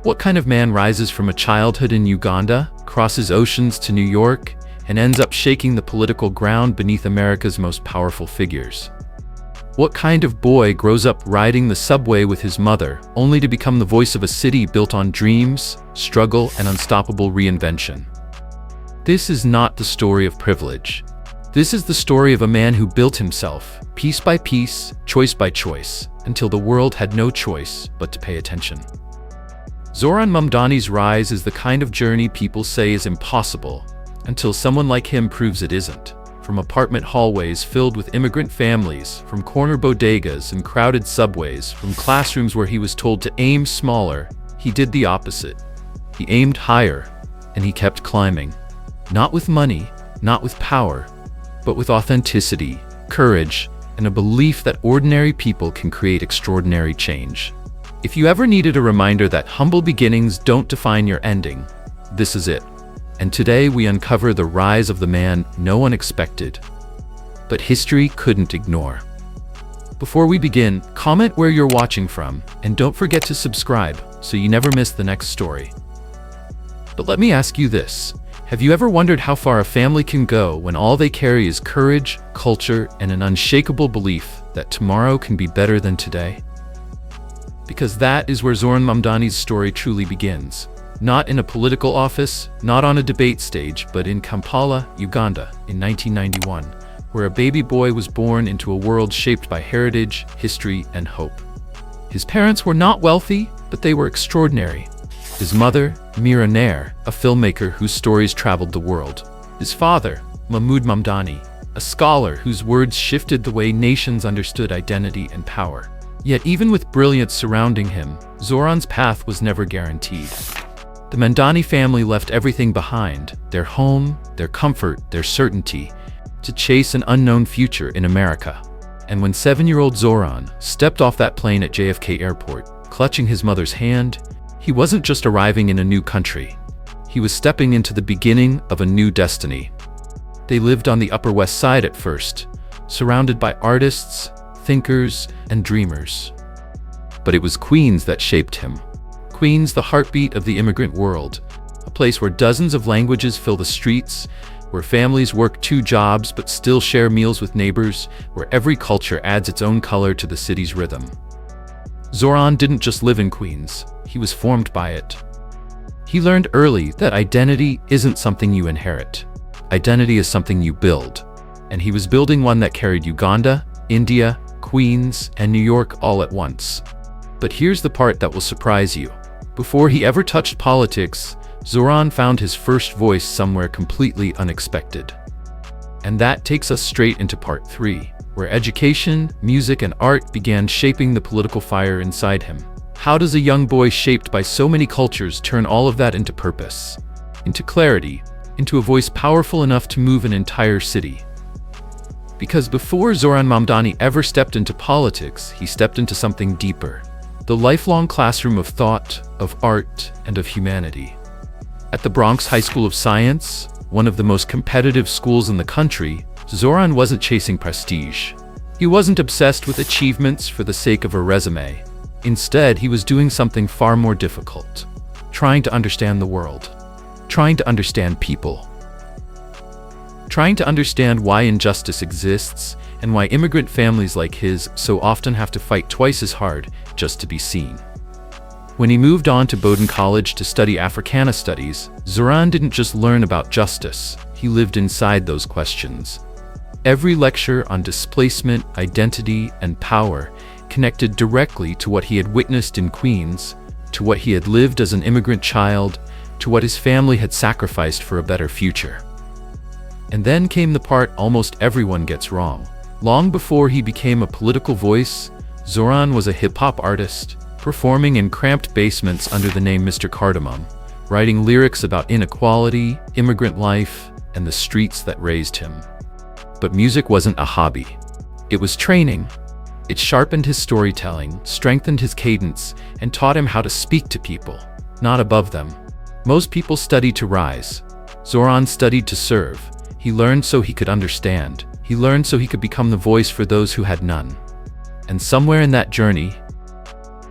What kind of man rises from a childhood in Uganda, crosses oceans to New York, and ends up shaking the political ground beneath America's most powerful figures? What kind of boy grows up riding the subway with his mother, only to become the voice of a city built on dreams, struggle, and unstoppable reinvention? This is not the story of privilege. This is the story of a man who built himself, piece by piece, choice by choice, until the world had no choice but to pay attention. Zohran Mamdani's rise is the kind of journey people say is impossible, until someone like him proves it isn't. From apartment hallways filled with immigrant families, from corner bodegas and crowded subways, from classrooms where he was told to aim smaller, he did the opposite. He aimed higher, and he kept climbing. Not with money, not with power, but with authenticity, courage, and a belief that ordinary people can create extraordinary change. If you ever needed a reminder that humble beginnings don't define your ending, this is it. And today we uncover the rise of the man no one expected, but history couldn't ignore. Before we begin, comment where you're watching from, and don't forget to subscribe so you never miss the next story. But let me ask you this. Have you ever wondered how far a family can go when all they carry is courage, culture, and an unshakable belief that tomorrow can be better than today? Because that is where Zohran Mamdani's story truly begins. Not in a political office, not on a debate stage, but in Kampala, Uganda, in 1991, where a baby boy was born into a world shaped by heritage, history, and hope. His parents were not wealthy, but they were extraordinary. His mother, Billionaire, a filmmaker whose stories traveled the world. His father, Zohran Mamdani, a scholar whose words shifted the way nations understood identity and power. Yet even with brilliance surrounding him, Zohran's path was never guaranteed. The Mamdani family left everything behind, their home, their comfort, their certainty, to chase an unknown future in America. And when 7-year-old Zohran stepped off that plane at JFK Airport, clutching his mother's hand, he wasn't just arriving in a new country. He was stepping into the beginning of a new destiny. They lived on the Upper West Side at first, surrounded by artists, thinkers, and dreamers. But it was Queens that shaped him. Queens, the heartbeat of the immigrant world, a place where dozens of languages fill the streets, where families work 2 jobs but still share meals with neighbors, where every culture adds its own color to the city's rhythm. Zohran didn't just live in Queens, he was formed by it. He learned early that identity isn't something you inherit. Identity is something you build. And he was building one that carried Uganda, India, Queens, and New York all at once. But here's the part that will surprise you. Before he ever touched politics, Zohran found his first voice somewhere completely unexpected. And that takes us straight into part 3, where education, music, and art began shaping the political fire inside him. How does a young boy shaped by so many cultures turn all of that into purpose, into clarity, into a voice powerful enough to move an entire city? Because before Zohran Mamdani ever stepped into politics, he stepped into something deeper. The lifelong classroom of thought, of art, and of humanity. At the Bronx High School of Science, one of the most competitive schools in the country, Zohran wasn't chasing prestige. He wasn't obsessed with achievements for the sake of a resume. Instead, he was doing something far more difficult. Trying to understand the world. Trying to understand people. Trying to understand why injustice exists, and why immigrant families like his so often have to fight twice as hard just to be seen. When he moved on to Bowdoin College to study Africana Studies, Zohran didn't just learn about justice, he lived inside those questions. Every lecture on displacement, identity, and power connected directly to what he had witnessed in Queens, to what he had lived as an immigrant child, to what his family had sacrificed for a better future. And then came the part almost everyone gets wrong. Long before he became a political voice, Zohran was a hip-hop artist, performing in cramped basements under the name Mr. Cardamom, writing lyrics about inequality, immigrant life, and the streets that raised him. But music wasn't a hobby. It was training. It sharpened his storytelling, strengthened his cadence, and taught him how to speak to people, not above them. Most people study to rise. Zohran studied to serve. He learned so he could understand. He learned so he could become the voice for those who had none. And somewhere in that journey,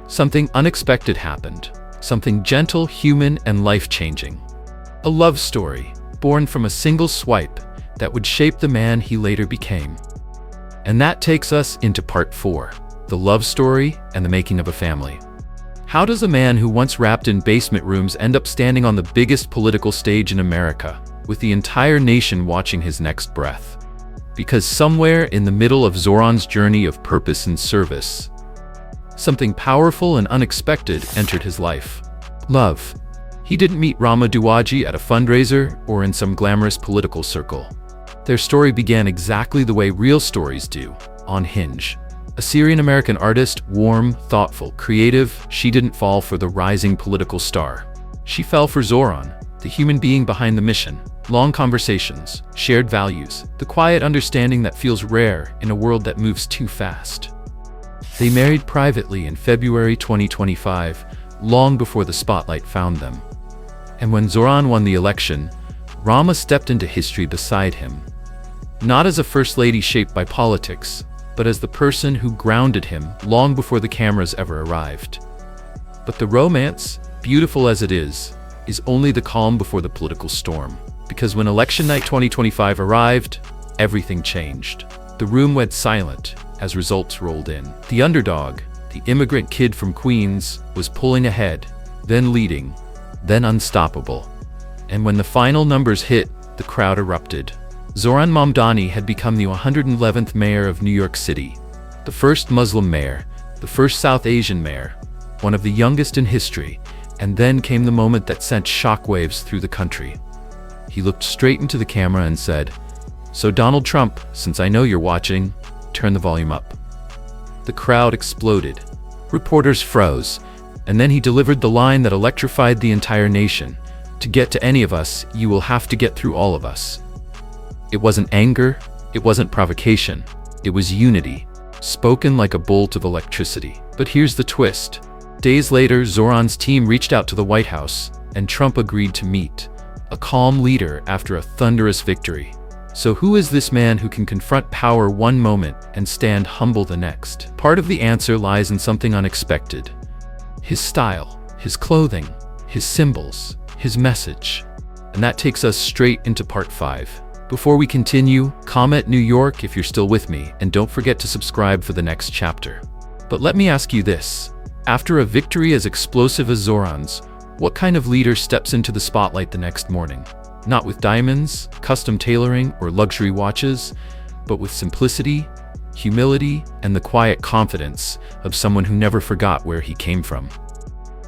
something unexpected happened. something gentle, human, and life-changing. A love story, born from a single swipe, that would shape the man he later became. And that takes us into part 4, the love story and the making of a family. How does a man who once rapped in basement rooms end up standing on the biggest political stage in America, with the entire nation watching his next breath? Because somewhere in the middle of Zohran's journey of purpose and service, something powerful and unexpected entered his life. Love. He didn't meet Rama Duwaji at a fundraiser or in some glamorous political circle. Their story began exactly the way real stories do, on Hinge. A Syrian-American artist, warm, thoughtful, creative, she didn't fall for the rising political star. She fell for Zohran, the human being behind the mission. Long conversations, shared values, the quiet understanding that feels rare in a world that moves too fast. They married privately in February 2025, long before the spotlight found them. And when Zohran won the election, Rama stepped into history beside him. Not as a first lady shaped by politics, but as the person who grounded him long before the cameras ever arrived. But the romance, beautiful as it is only the calm before the political storm. Because when election night 2025 arrived, everything changed. The room went silent as results rolled in. The underdog, the immigrant kid from Queens, was pulling ahead, then leading, then unstoppable. And when the final numbers hit, the crowd erupted. Zohran Mamdani had become the 111th mayor of New York City, the first Muslim mayor, the first South Asian mayor, one of the youngest in history, and then came the moment that sent shockwaves through the country. He looked straight into the camera and said, "So Donald Trump, since I know you're watching, turn the volume up." The crowd exploded. Reporters froze, and then he delivered the line that electrified the entire nation. "To get to any of us, you will have to get through all of us." It wasn't anger, it wasn't provocation, it was unity, spoken like a bolt of electricity. But here's the twist. Days later, Zohran's team reached out to the White House, and Trump agreed to meet. A calm leader after a thunderous victory. So who is this man who can confront power one moment and stand humble the next? Part of the answer lies in something unexpected. His style, his clothing, his symbols, his message. And that takes us straight into part 5. Before we continue, comment New York if you're still with me, and don't forget to subscribe for the next chapter. But let me ask you this. After a victory as explosive as Zohran's, what kind of leader steps into the spotlight the next morning? Not with diamonds, custom tailoring, or luxury watches, but with simplicity, humility, and the quiet confidence of someone who never forgot where he came from.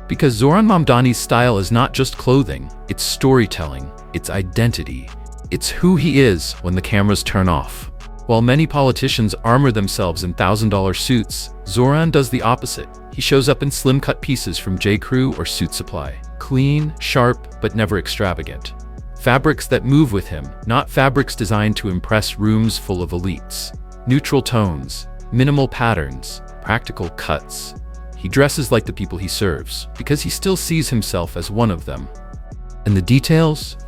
Because Zohran Mamdani's style is not just clothing, it's storytelling, it's identity. It's who he is when the cameras turn off. While many politicians armor themselves in $1,000 suits, Zohran does the opposite. He shows up in slim-cut pieces from J.Crew or Suit Supply. Clean, sharp, but never extravagant. Fabrics that move with him, not fabrics designed to impress rooms full of elites. Neutral tones, minimal patterns, practical cuts. He dresses like the people he serves, because he still sees himself as one of them. And the details?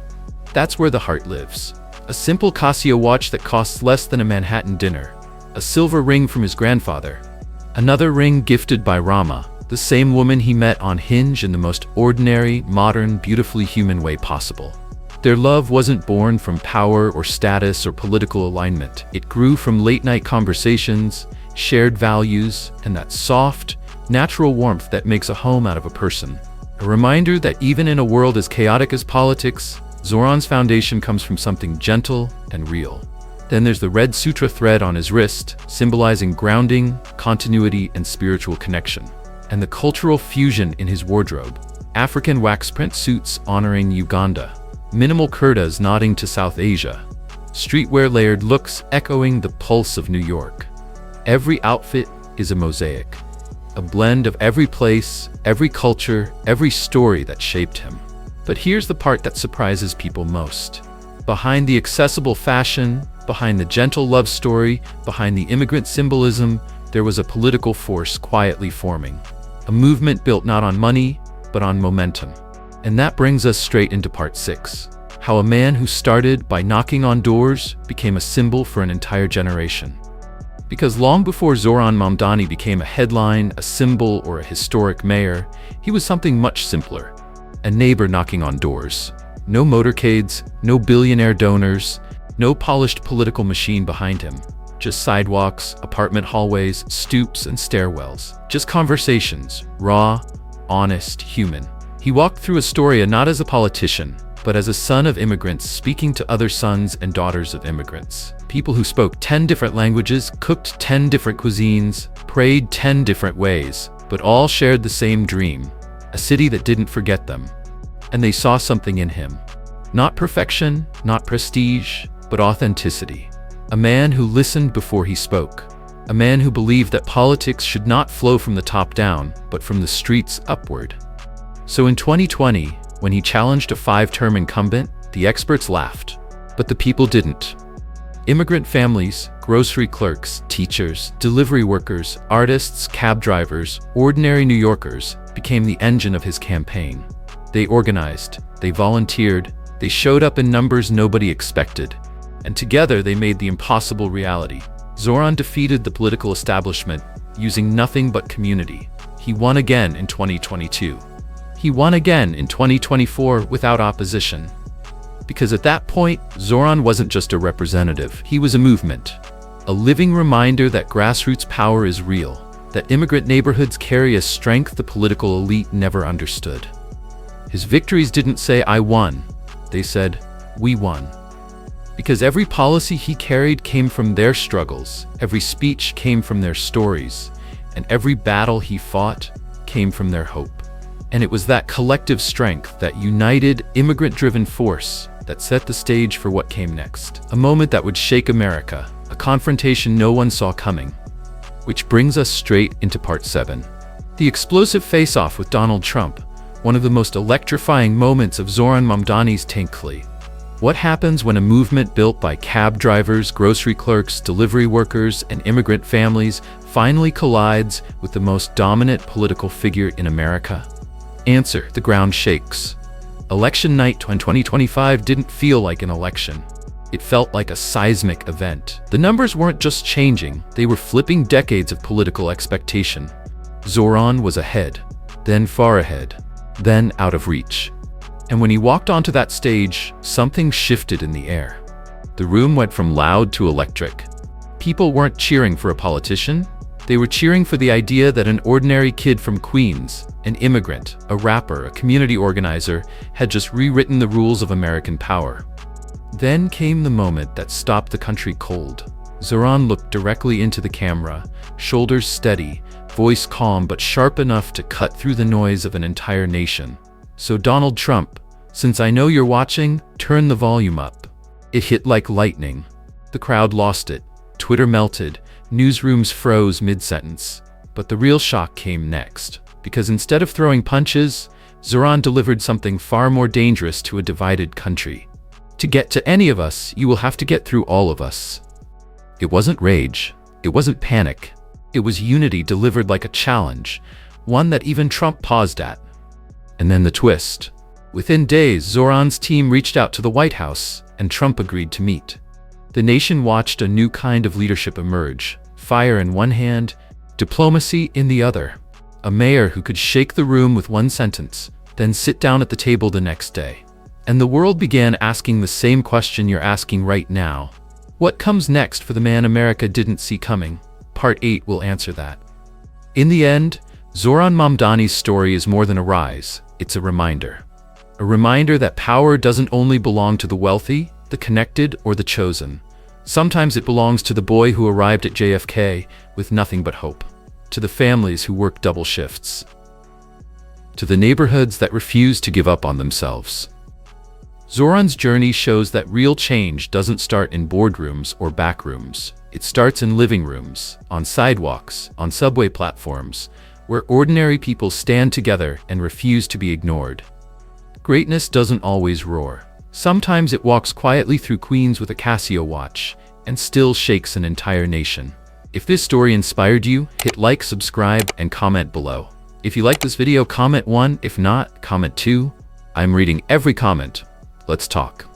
That's where the heart lives. A simple Casio watch that costs less than a Manhattan dinner. A silver ring from his grandfather. Another ring gifted by Rama, the same woman he met on Hinge in the most ordinary, modern, beautifully human way possible. Their love wasn't born from power or status or political alignment. It grew from late-night conversations, shared values, and that soft, natural warmth that makes a home out of a person. A reminder that even in a world as chaotic as politics, Zohran's foundation comes from something gentle and real. Then there's the red sutra thread on his wrist, symbolizing grounding, continuity, and spiritual connection. And the cultural fusion in his wardrobe. African wax print suits honoring Uganda. Minimal kurtas nodding to South Asia. Streetwear layered looks echoing the pulse of New York. Every outfit is a mosaic. A blend of every place, every culture, every story that shaped him. But here's the part that surprises people most. Behind the accessible fashion, behind the gentle love story, behind the immigrant symbolism, there was a political force quietly forming. A movement built not on money, but on momentum. And that brings us straight into part 6. How a man who started by knocking on doors became a symbol for an entire generation. Because long before Zohran Mamdani became a headline, a symbol, or a historic mayor, he was something much simpler. A neighbor knocking on doors. No motorcades, no billionaire donors, no polished political machine behind him. Just sidewalks, apartment hallways, stoops, and stairwells. Just conversations, raw, honest, human. He walked through Astoria not as a politician, but as a son of immigrants speaking to other sons and daughters of immigrants. People who spoke 10 different languages, cooked 10 different cuisines, prayed 10 different ways, but all shared the same dream, a city that didn't forget them. And they saw something in him. Not perfection, not prestige, but authenticity. A man who listened before he spoke. A man who believed that politics should not flow from the top down, but from the streets upward. So in 2020, when he challenged a 5-term incumbent, the experts laughed, but the people didn't. Immigrant families, grocery clerks, teachers, delivery workers, artists, cab drivers, ordinary New Yorkers became the engine of his campaign. They organized, they volunteered, they showed up in numbers nobody expected, and together they made the impossible reality. Zohran defeated the political establishment using nothing but community. He won again in 2022. He won again in 2024 without opposition. Because at that point, Zohran wasn't just a representative, he was a movement. A living reminder that grassroots power is real, that immigrant neighborhoods carry a strength the political elite never understood. His victories didn't say, "I won." They said, "We won." Because every policy he carried came from their struggles, every speech came from their stories, and every battle he fought came from their hope. And it was that collective strength, that united, immigrant-driven force, that set the stage for what came next. A moment that would shake America, a confrontation no one saw coming. Which brings us straight into part 7. The explosive face-off with Donald Trump, one of the most electrifying moments of Zohran Mamdani's tenure. What happens when a movement built by cab drivers, grocery clerks, delivery workers, and immigrant families finally collides with the most dominant political figure in America? Answer: the ground shakes. Election night 2025 didn't feel like an election. It felt like a seismic event. The numbers weren't just changing, they were flipping decades of political expectation. Zohran was ahead, then far ahead, then out of reach. And when he walked onto that stage, something shifted in the air. The room went from loud to electric. People weren't cheering for a politician, they were cheering for the idea that an ordinary kid from Queens, an immigrant, a rapper, a community organizer, had just rewritten the rules of American power. Then came the moment that stopped the country cold. Zohran looked directly into the camera, shoulders steady, voice calm but sharp enough to cut through the noise of an entire nation. "So Donald Trump, since I know you're watching, turn the volume up." It hit like lightning. The crowd lost it. Twitter melted. Newsrooms froze mid-sentence. But the real shock came next. Because instead of throwing punches, Zohran delivered something far more dangerous to a divided country. "To get to any of us, you will have to get through all of us." It wasn't rage. It wasn't panic. It was unity delivered like a challenge, one that even Trump paused at. And then the twist. Within days, Zohran's team reached out to the White House, and Trump agreed to meet. The nation watched a new kind of leadership emerge, fire in one hand, diplomacy in the other. A mayor who could shake the room with one sentence, then sit down at the table the next day. And the world began asking the same question you're asking right now. What comes next for the man America didn't see coming? Part 8 will answer that. In the end, Zohran Mamdani's story is more than a rise, it's a reminder. A reminder that power doesn't only belong to the wealthy, the connected, or the chosen. Sometimes it belongs to the boy who arrived at JFK with nothing but hope. To the families who work double shifts. To the neighborhoods that refuse to give up on themselves. Zohran's journey shows that real change doesn't start in boardrooms or back rooms. It starts in living rooms, on sidewalks, on subway platforms, where ordinary people stand together and refuse to be ignored. Greatness doesn't always roar. Sometimes it walks quietly through Queens with a Casio watch and still shakes an entire nation. If this story inspired you, hit like, subscribe, and comment below. If you like this video, comment 1. If not, comment 2. I'm reading every comment. Let's talk.